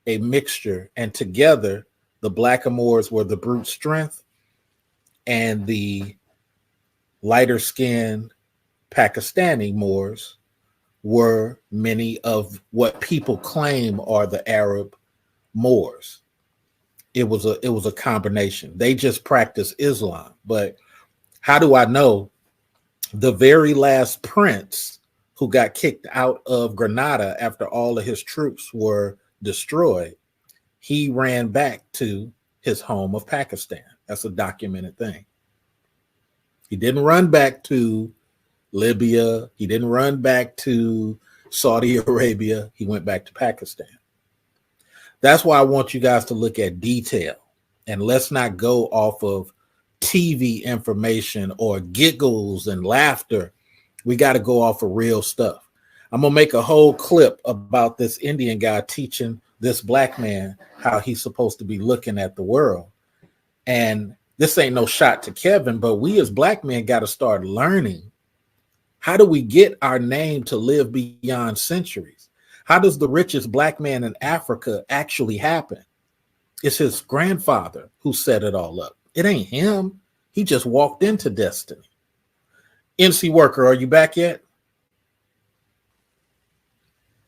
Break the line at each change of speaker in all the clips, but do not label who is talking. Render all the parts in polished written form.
a mixture, and together the blackamoors were the brute strength, and the lighter skinned Pakistani Moors were many of what people claim are the Arab Moors. It was a combination. They just practiced Islam. But how do I know? The very last prince who got kicked out of Granada after all of his troops were destroyed, he ran back to his home of Pakistan. That's a documented thing. He didn't run back to Libya. He didn't run back to Saudi Arabia. He went back to Pakistan. That's why I want you guys to look at detail, and let's not go off of TV information or giggles and laughter. We got to go off of real stuff. I'm going to make a whole clip about this Indian guy teaching this black man how he's supposed to be looking at the world. And this ain't no shot to Kevin, but we as black men got to start learning. How do we get our name to live beyond centuries? How does the richest black man in Africa actually happen? It's his grandfather who set it all up. It ain't him. He just walked into destiny. MC Worker, are you back yet?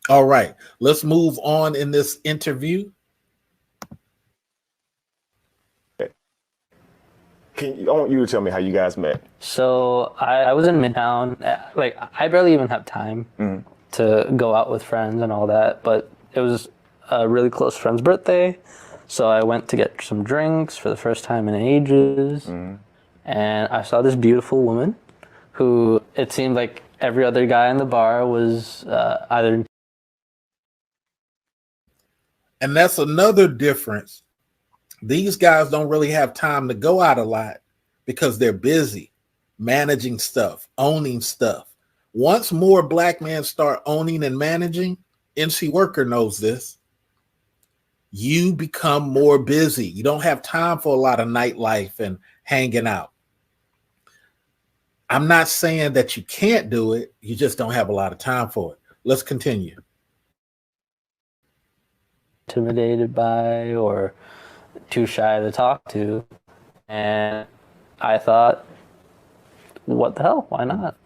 All right, let's move on in this interview.
I want you to tell me how you guys met.
So I was in Midtown. Like, I barely even have time to go out with friends and all that, but it was a really close friend's birthday. So I went to get some drinks for the first time in ages. And I saw this beautiful woman who it seemed like every other guy in the bar was either.
And that's another difference. These guys don't really have time to go out a lot because they're busy managing stuff, owning stuff. Once more black men start owning and managing, NC Worker knows this, you become more busy. You don't have time for a lot of nightlife and hanging out. I'm not saying that you can't do it. You just don't have a lot of time for it. Let's continue.
Intimidated by or too shy to talk to. And I thought, what the hell? Why not?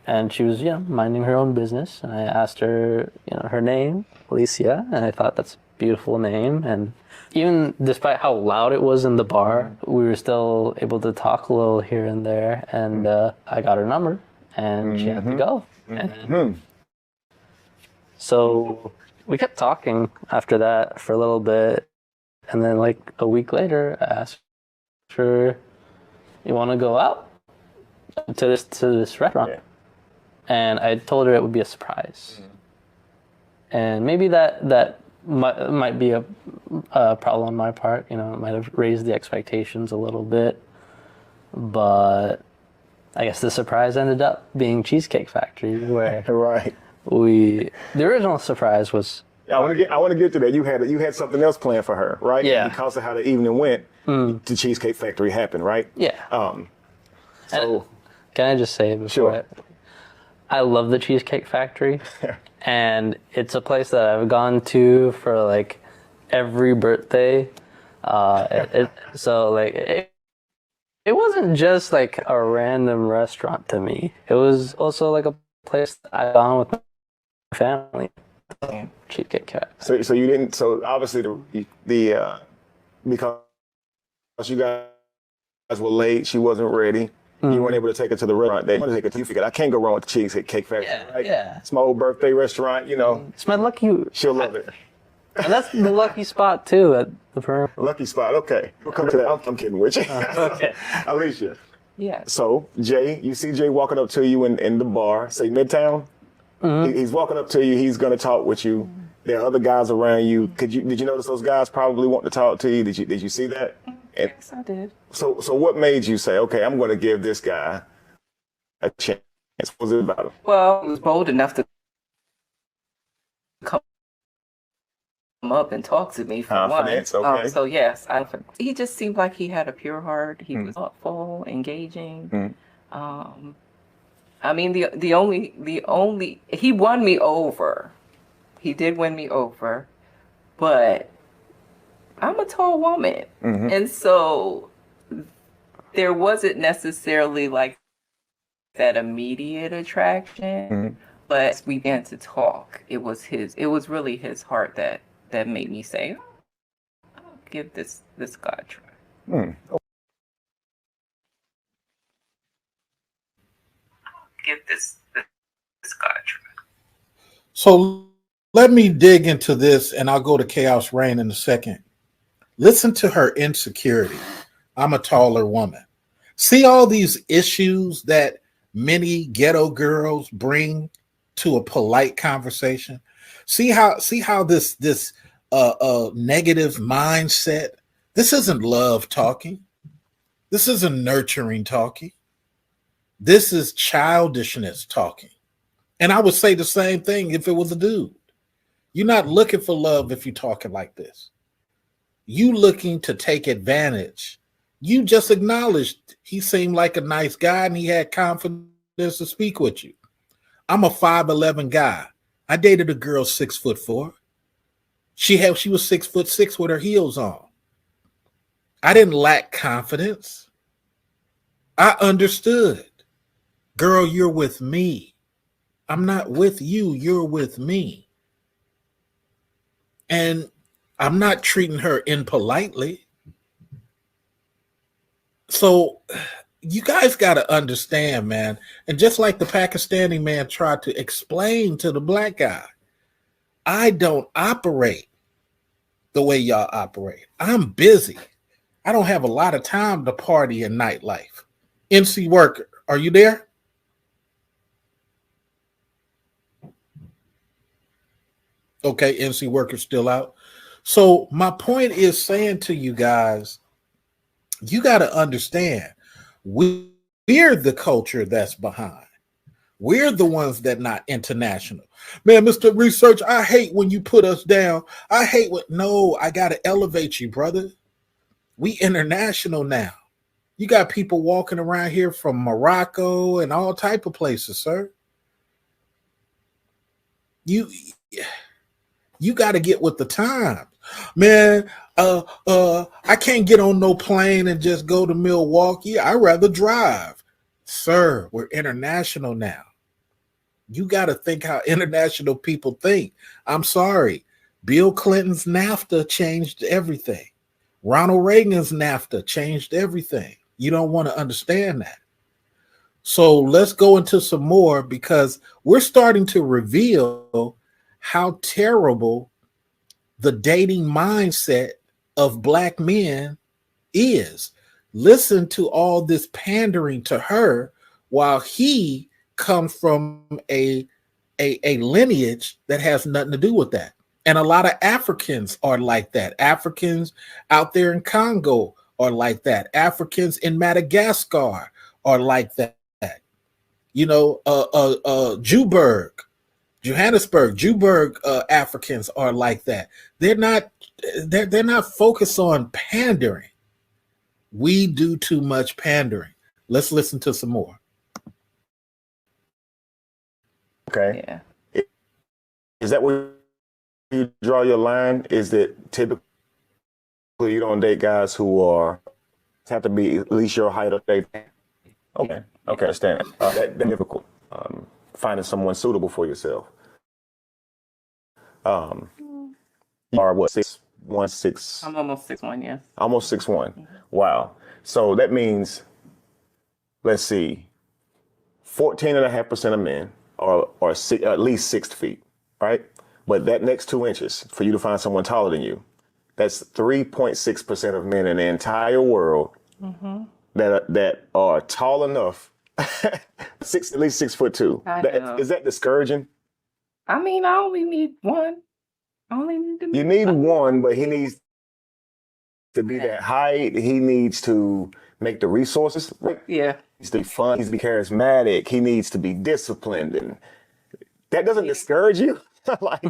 And she was, minding her own business. And I asked her, her name, Alicia. And I thought that's a beautiful name. And even despite how loud it was in the bar, we were still able to talk a little here and there. And I got her number, and she had to go. And so we kept talking after that for a little bit. And then like a week later, I asked her, you want to go out to this restaurant? Yeah. And I told her it would be a surprise. And maybe that might be a problem on my part. It might have raised the expectations a little bit. But I guess the surprise ended up being Cheesecake Factory, where
Right.
The original surprise was.
I want to get to that. You had something else planned for her, right?
Yeah.
Because of how the evening went, the Cheesecake Factory happened, right?
Yeah.
So
can I just say before?
Sure.
I love the Cheesecake Factory, and it's a place that I've gone to for like every birthday. So like it wasn't just like a random restaurant to me. It was also like a place that I've gone with my family. Cheesecake Factory.
So you didn't. So obviously the because you guys were late, she wasn't ready. You weren't able to take her to the restaurant. You figured I can't go wrong with the Cheesecake Factory, right? Yeah. It's my old birthday restaurant,
It's my lucky.
She'll love it.
And that's the lucky spot too at the firm.
Lucky spot. Okay, we'll come to that. I'm kidding with you.
Okay.
Alicia.
Yeah.
So Jay, you see Jay walking up to you in the bar, say Midtown. He's walking up to you. He's going to talk with you. There are other guys around you. Did you notice those guys probably want to talk to you? Did you see that?
Yes, I did.
So what made you say, okay, I'm going to give this guy a chance? What was it about him?
Well, he was bold enough to come up and talk to me for
Confidence,
one.
okay.
So yes, he just seemed like he had a pure heart. He was thoughtful, engaging. I mean, the only he won me over. He did win me over, but I'm a tall woman. And so there wasn't necessarily like that immediate attraction, but as we began to talk, it was really his heart that made me say, I'll give this guy a try. Give this guy a try.
So let me dig into this, and I'll go to Chaos Rain in a second. Listen to her insecurity. I'm a taller woman. See all these issues that many ghetto girls bring to a polite conversation. See how this negative mindset. This isn't love talking. This isn't nurturing talking. This is childishness talking. And I would say the same thing if it was a dude. You're not looking for love if you're talking like this. You looking to take advantage. You just acknowledged he seemed like a nice guy and he had confidence to speak with you. I'm a 5'11" guy. I dated a girl 6'4". She was 6'6" with her heels on. I didn't lack confidence. I understood. Girl, you're with me. I'm not with you. You're with me. And I'm not treating her impolitely. So you guys got to understand, man. And just like the Pakistani man tried to explain to the black guy, I don't operate the way y'all operate. I'm busy. I don't have a lot of time to party and nightlife. MC Worker, are you there? Okay, MC Worker's still out. So my point is saying to you guys, you got to understand, we're the culture that's behind. We're the ones that not international. Man, Mr. Research, I hate when you put us down. I hate what, no, I got to elevate you, brother. We international now. You got people walking around here from Morocco and all type of places, sir. You got to get with the times. Man, I can't get on no plane and just go to Milwaukee. I'd rather drive. Sir, we're international now. You got to think how international people think. I'm sorry. Bill Clinton's NAFTA changed everything. Ronald Reagan's NAFTA changed everything. You don't want to understand that. So let's go into some more, because we're starting to reveal how terrible the dating mindset of black men is. Listen to all this pandering to her while he comes from a lineage that has nothing to do with that. And a lot of Africans are like that. Africans out there in Congo are like that. Africans in Madagascar are like that. You know, Johannesburg, Africans are like that. They're not focused on pandering. We do too much pandering. Let's listen to some more.
Okay.
Yeah.
Is that where you draw your line? Is that typically you don't date guys who have to be at least your height or date? Okay. Okay, I understand. That's difficult. Finding someone suitable for yourself. You are what, 6'1", 6?
I'm almost 6'1", yes.
Almost 6'1". Wow. So that means, let's see, 14.5% of men are at least 6 feet, right? But that next 2 inches for you to find someone taller than you, that's 3.6% of men in the entire world that are tall enough, at least 6'2". Is that discouraging?
I mean, I only need one.
You need one, but he needs to be that height. He needs to make the resources.
Yeah.
He needs to be fun. He needs to be charismatic. He needs to be disciplined. And that doesn't discourage you? Like,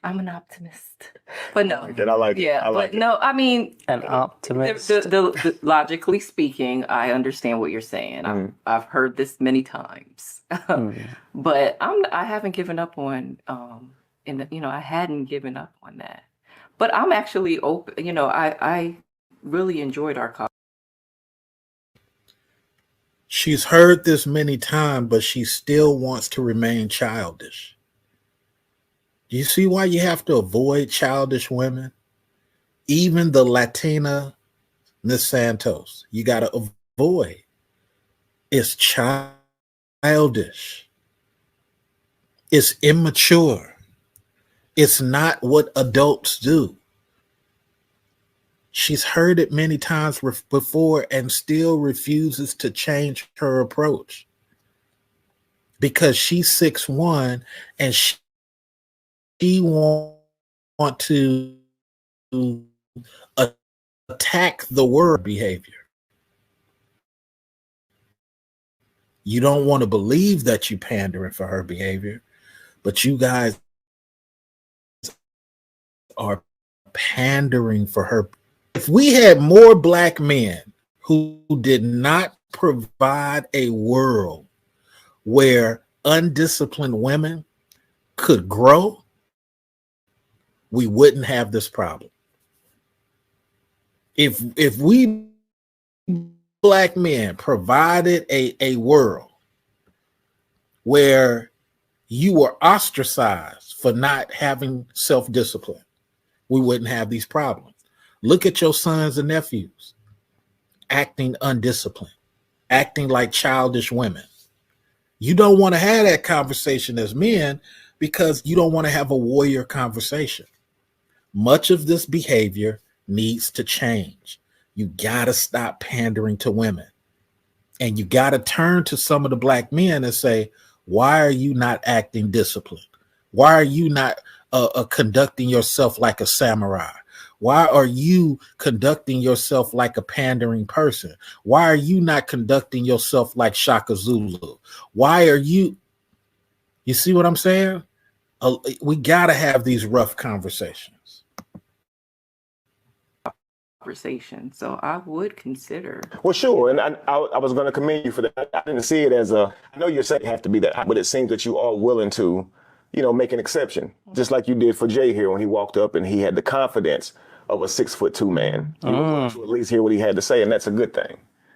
I'm an optimist. But no.
I like it.
Yeah,
I like
but no, I mean,
An optimist.
the logically speaking, I understand what you're saying. I've heard this many times. But I haven't given up on I hadn't given up on that. But I'm actually open. You know, I really enjoyed our conversation.
She's heard this many times, but she still wants to remain childish. Do you see why you have to avoid childish women? Even the Latina Miss Santos, you got to avoid. It's childish. It's immature. It's not what adults do. She's heard it many times before and still refuses to change her approach because she's 6'1" and she want to attack the word behavior. You don't want to believe that you're pandering for her behavior, but you guys are pandering for her. If we had more black men who did not provide a world where undisciplined women could grow, we wouldn't have this problem. If we black men provided a world where you were ostracized for not having self-discipline, we wouldn't have these problems. Look at your sons and nephews acting undisciplined, acting like childish women. You don't want to have that conversation as men because you don't want to have a warrior conversation. Much of this behavior needs to change. You got to stop pandering to women. And you got to turn to some of the black men and say, why are you not acting disciplined? Why are you not conducting yourself like a samurai? Why are you conducting yourself like a pandering person? Why are you not conducting yourself like Shaka Zulu? Why are you see what I'm saying? We got to have these rough conversations.
So I would consider.
Well, sure, and I was going to commend you for that. I didn't see it as I know you're saying you have to be that, but it seems that you are willing to, make an exception, just like you did for Jay here when he walked up and he had the confidence of a 6'2" man. You were willing to at least hear what he had to say, and that's a good thing,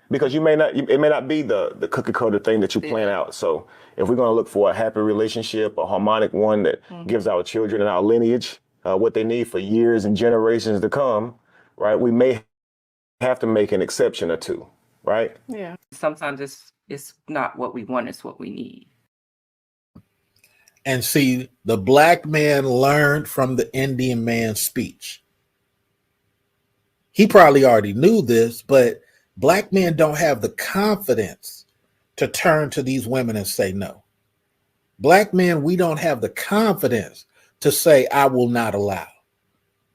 because it may not be the cookie cutter thing that you plan out. So if we're going to look for a happy relationship, a harmonic one that gives our children and our lineage what they need for years and generations to come, right? We may have to make an exception or two, right?
Yeah. Sometimes it's not what we want, it's what we need.
And see, the black man learned from the Indian man's speech. He probably already knew this, but black men don't have the confidence to turn to these women and say no. Black men, we don't have the confidence to say, I will not allow.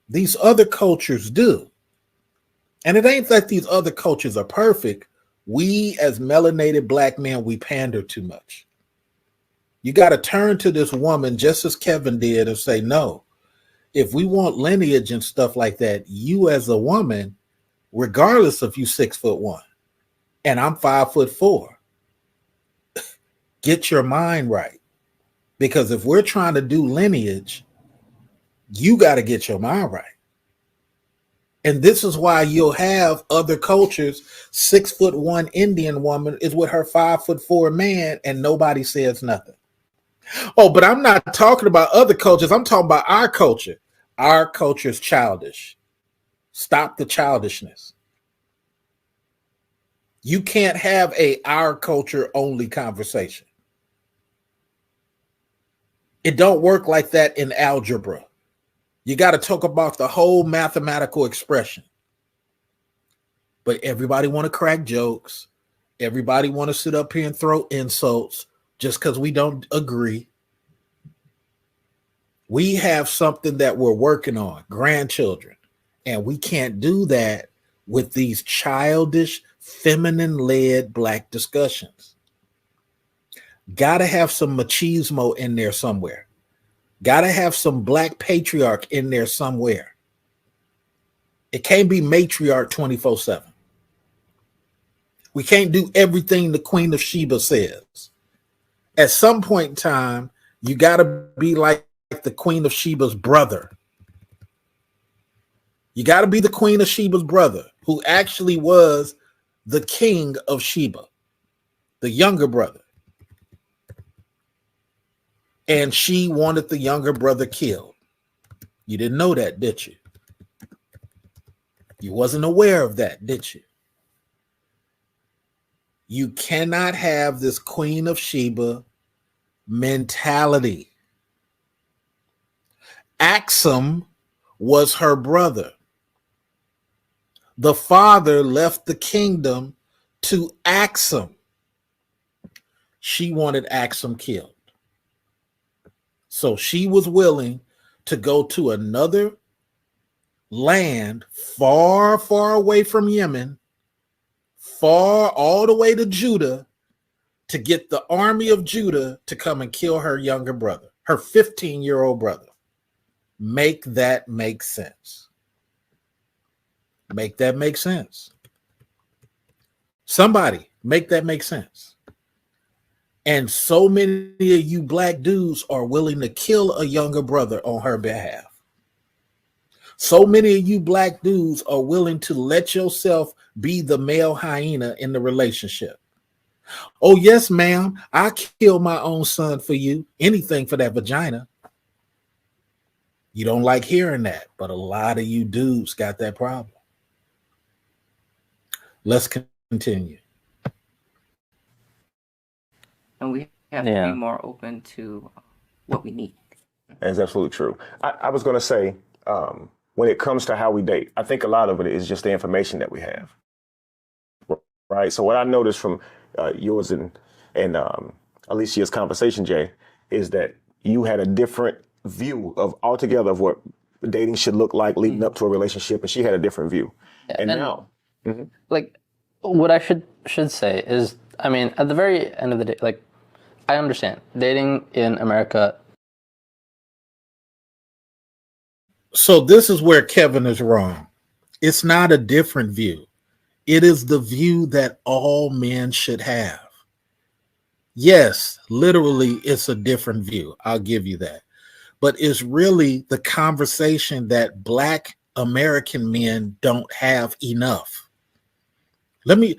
These other cultures do. And it ain't that these other cultures are perfect. We as melanated black men, we pander too much. You got to turn to this woman just as Kevin did and say, no, if we want lineage and stuff like that, you as a woman, regardless of you 6'1" and I'm 5'4", get your mind right. Because if we're trying to do lineage, you got to get your mind right. And this is why you'll have other cultures. 6'1" Indian woman is with her 5'4" man, and nobody says nothing. Oh, but I'm not talking about other cultures. I'm talking about our culture. Our culture is childish. Stop the childishness. You can't have our culture only conversation. It don't work like that in algebra. You got to talk about the whole mathematical expression. But everybody want to crack jokes. Everybody want to sit up here and throw insults just because we don't agree. We have something that we're working on, grandchildren, and we can't do that with these childish, feminine-led black discussions. Got to have some machismo in there somewhere. Got to have some black patriarch in there somewhere. It can't be matriarch 24/7. We can't do everything the Queen of Sheba says. At some point in time, you got to be like the Queen of Sheba's brother. You got to be the Queen of Sheba's brother, who actually was the king of Sheba, the younger brother. And she wanted the younger brother killed. You didn't know that, did you? You wasn't aware of that, did you? You cannot have this Queen of Sheba mentality. Axum was her brother. The father left the kingdom to Axum. She wanted Axum killed. So she was willing to go to another land far, far away from Yemen, far all the way to Judah, to get the army of Judah to come and kill her younger brother, her 15-year-old brother. Make that make sense. Make that make sense. Somebody make that make sense. And so many of you black dudes are willing to kill a younger brother on her behalf. So many of you black dudes are willing to let yourself be the male hyena in the relationship. Oh, yes, ma'am. I kill my own son for you. Anything for that vagina. You don't like hearing that, but a lot of you dudes got that problem. Let's continue.
And we have to be more open to what we need.
That's absolutely true. I was going to say, when it comes to how we date, I think a lot of it is just the information that we have. Right. So what I noticed from yours and Alicia's conversation, Jay, is that you had a different view of altogether of what dating should look like leading up to a relationship, and she had a different view. Yeah, and now,
like, what I should say is, I mean, at the very end of the day, like, I understand dating in America.
So this is where Kevin is wrong. It's not a different view. It is the view that all men should have. Yes, literally, it's a different view. I'll give you that. But it's really the conversation that Black American men don't have enough. Let me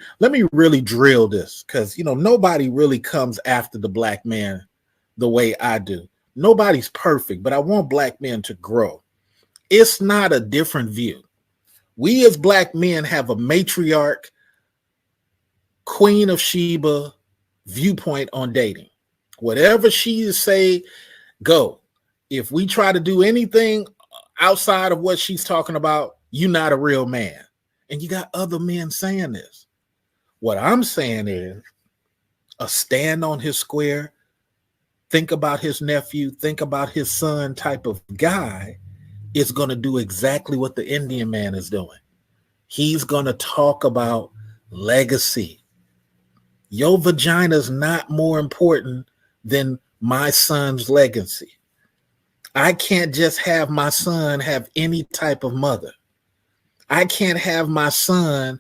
really drill this, because nobody really comes after the Black man the way I do. Nobody's perfect, but I want Black men to grow. It's not a different view. We as Black men have a matriarch, Queen of Sheba viewpoint on dating. Whatever she say, go. If we try to do anything outside of what she's talking about, you're not a real man. And you got other men saying this. What I'm saying is a stand on his square, think about his nephew, think about his son type of guy is going to do exactly what the Indian man is doing. He's going to talk about legacy. Your vagina is not more important than my son's legacy. I can't just have my son have any type of mother. I can't have my son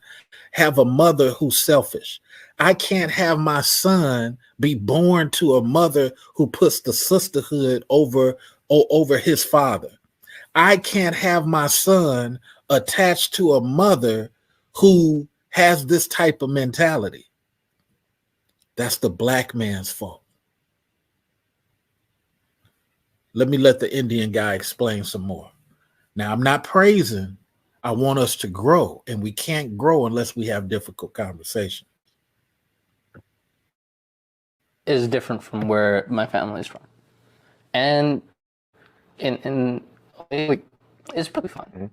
have a mother who's selfish. I can't have my son be born to a mother who puts the sisterhood over his father. I can't have my son attached to a mother who has this type of mentality. That's the Black man's fault. Let me let the Indian guy explain some more. Now, I'm not praising. I want us to grow, and we can't grow unless we have difficult conversations.
Is different from where my family is from, and in like, it's pretty fun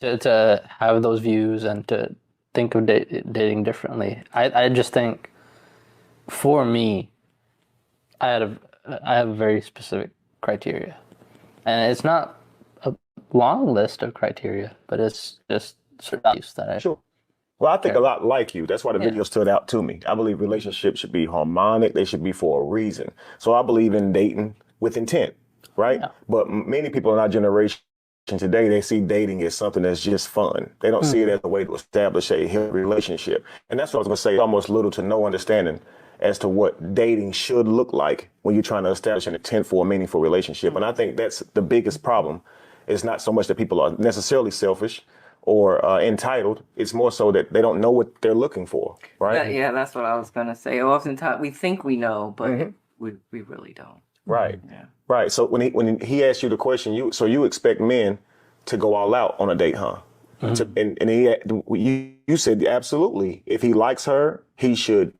to have those views and to think of dating differently. I just think, for me, I have a very specific criteria, and it's not a long list of criteria, but it's just certain values that I
sure. Well, I think a lot like you. That's why the video stood out to me. I believe relationships should be harmonic. They should be for a reason. So I believe in dating with intent, right? Yeah. But many people in our generation today, they see dating as something that's just fun. They don't see it as a way to establish a healthy relationship. And that's what I was going to say, almost little to no understanding as to what dating should look like when you're trying to establish an intent for a meaningful relationship. And I think that's the biggest problem It's not so much that people are necessarily selfish or entitled. It's more so that they don't know what they're looking for, right?
Yeah, that's what I was gonna say. Oftentimes we think we know, but we really don't.
Right.
Yeah.
Right. So when he asked you the question, you expect men to go all out on a date, huh? You said absolutely. If he likes her, he should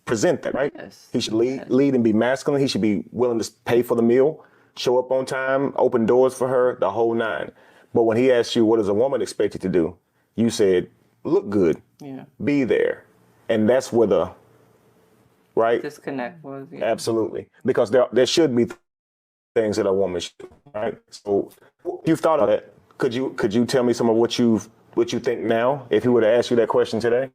present that, right?
Yes.
He should lead and be masculine. He should be willing to pay for the meal, show up on time, open doors for her, the whole nine. But when he asked you, what does a woman expect you to do? You said, look good, be there. And that's where the, right?
Disconnect was. Yeah.
Absolutely. Because there should be things that a woman should do, right? So you've thought of that. Could you tell me some of what you think now, if he were to ask you that question today?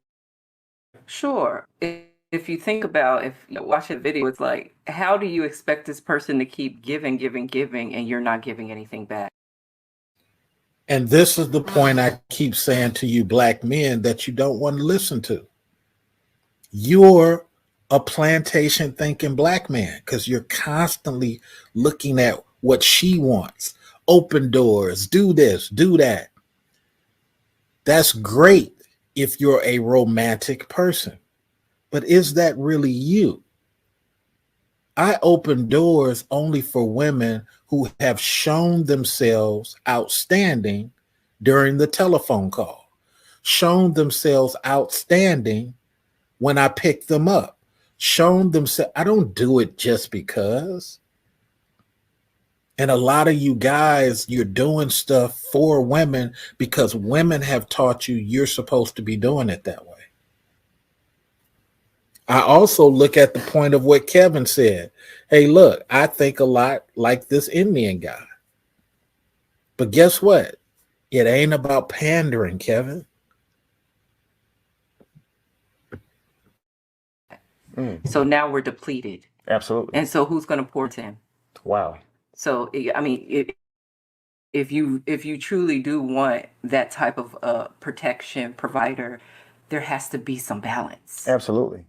Sure. If you think about, if you watch a video, it's like, how do you expect this person to keep giving, and you're not giving anything back?
And this is the point I keep saying to you black men that you don't want to listen to. You're a plantation thinking black man because you're constantly looking at what she wants. Open doors, do this, do that. That's great if you're a romantic person. But is that really you? I open doors only for women who have shown themselves outstanding during the telephone call, shown themselves outstanding when I pick them up, shown themselves. I don't do it just because. And a lot of you guys, you're doing stuff for women because women have taught you you're supposed to be doing it that way. I also look at the point of what Kevin said. Hey, look, I think a lot like this Indian guy. But guess what? It ain't about pandering, Kevin.
So now we're depleted.
Absolutely.
And so who's going to pour to him?
Wow.
So, I mean, if you truly do want that type of protection provider, there has to be some balance.
Absolutely.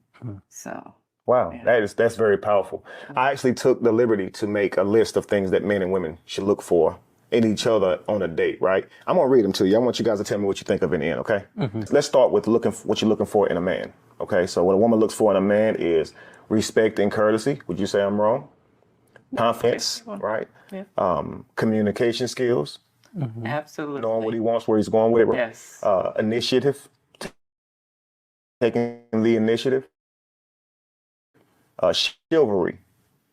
So.
Wow,
Yeah.
that's very powerful. I actually took the liberty to make a list of things that men and women should look for in each other on a date, right? I'm gonna read them to you. I want you guys to tell me what you think of in the end, okay? Let's start with what you're looking for in a man, okay? So what a woman looks for in a man is respect and courtesy. Would you say I'm wrong? Confidence, right?
Yeah.
Communication skills,
Absolutely.
knowing what he wants, where he's going with it. Right?
Yes.
Initiative, taking the initiative. Chivalry,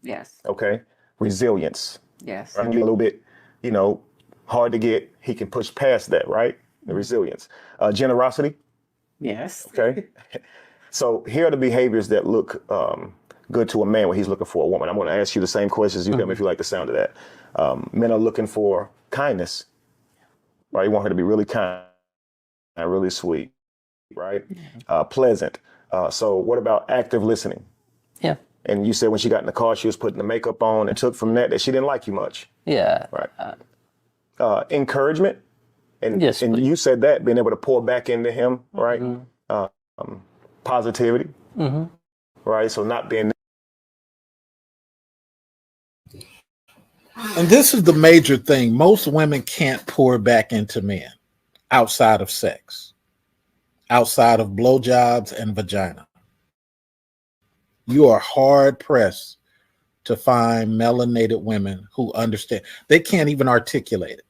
Yes.
okay? Resilience.
Yes.
Right? A little bit, hard to get. He can push past that, right? The resilience. Generosity,
Yes.
okay? So here are the behaviors that look good to a man when he's looking for a woman. I'm going to ask you the same questions. You tell me if you like the sound of that. Men are looking for kindness, right? You want her to be really kind and really sweet, right? Pleasant. So what about active listening?
Yeah.
And you said when she got in the car, she was putting the makeup on and took from that she didn't like you much.
Yeah.
Right. Encouragement. And,
Yes,
and
please.
you said that, being able to pour back into him, right? Positivity. Right. So not being.
And this is the major thing. Most women can't pour back into men outside of sex, outside of blowjobs and vagina. You are hard pressed to find melanated women who understand. They can't even articulate it.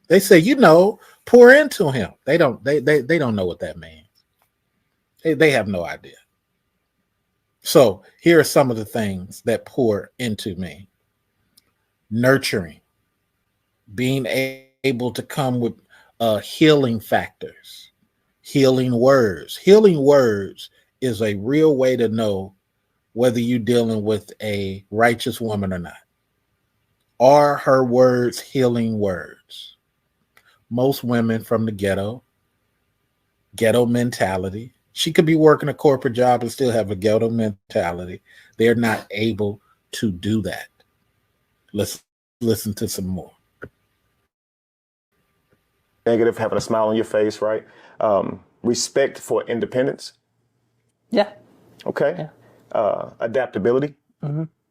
They say, pour into him. They don't know what that means. They have no idea. So here are some of the things that pour into me. Nurturing, being able to come with healing factors, healing words. Healing words is a real way to know whether you're dealing with a righteous woman or not. Are her words healing words? Most women from the ghetto mentality. She could be working a corporate job and still have a ghetto mentality. They're not able to do that. Let's listen to some more.
Negative, having a smile on your face, right? Respect for independence.
Yeah.
Okay. Adaptability.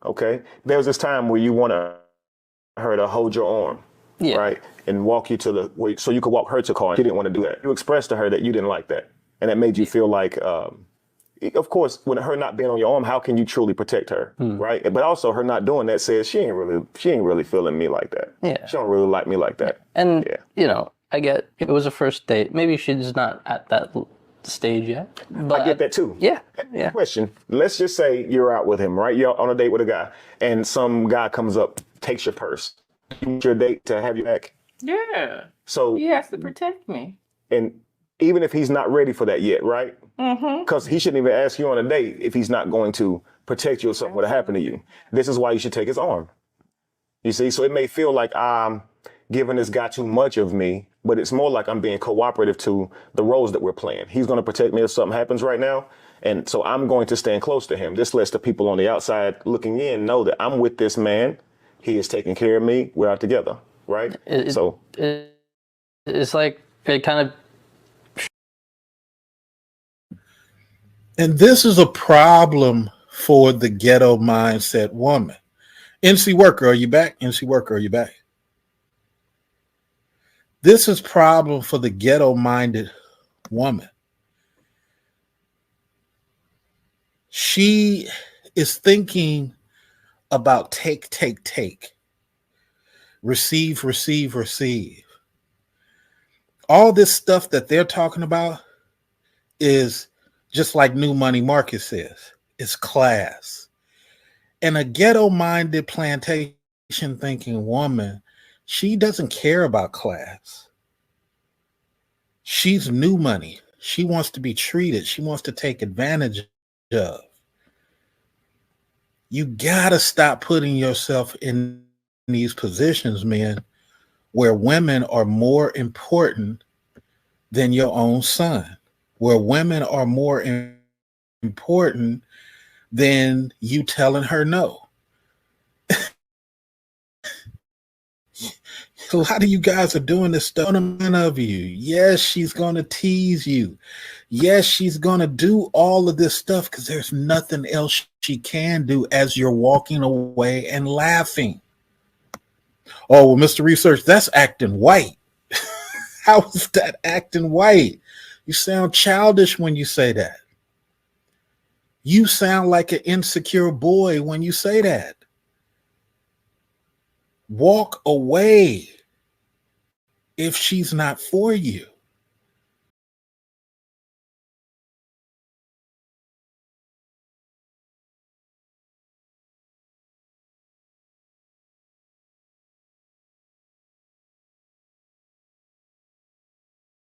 Okay. There was this time where you want her to hold your arm. right? And walk you to the way so you could walk her to car. She didn't want to do that. You expressed to her that you didn't like that, and that made you feel like, of course, when her not being on your arm, how can you truly protect her, right? But also, her not doing that says she ain't really feeling me like that.
Yeah.
She don't really like me like that.
And you know, I get it was a first date. Maybe she's not at that stage yet. But
I get that too.
Yeah. Yeah.
Question: let's just say you're out with him, right? You're on a date with a guy, and some guy comes up, takes your purse. You want your date to have you back.
Yeah.
So
He has to protect me.
and even if he's not ready for that yet, right?
Mm-hmm.
Because he shouldn't even ask you on a date if he's not going to protect you if something were to happen to you. This is why you should take his arm. You see, so it may feel like I'm giving this guy too much of me, but it's more like I'm being cooperative to the roles that we're playing. He's going to protect me if something happens right now. And so I'm going to stand close to him. This lets the people on the outside looking in know that I'm with this man. He is taking care of me. We're out together, right?
It's like it kind of.
And this is a problem for the ghetto mindset woman. NC Worker, are you back? NC Worker, are you back? This is problem for the ghetto-minded woman. She is thinking about take, receive, receive, receive. All this stuff that they're talking about is just like New Money Market says, it's class. And a ghetto-minded plantation thinking woman, she doesn't care about class. She's new money. She wants to be treated. She wants to take advantage of. You gotta stop putting yourself in these positions, man, where women are more important than your own son, where women are more important than you telling her no. A lot of you guys are doing this stuff of you. Yes, she's going to tease you. Yes, she's going to do all of this stuff because there's nothing else she can do as you're walking away and laughing. Oh, well, Mr. Research, that's acting white. How is that acting white? You sound childish when you say that. You sound like an insecure boy when you say that. Walk away if she's not for you.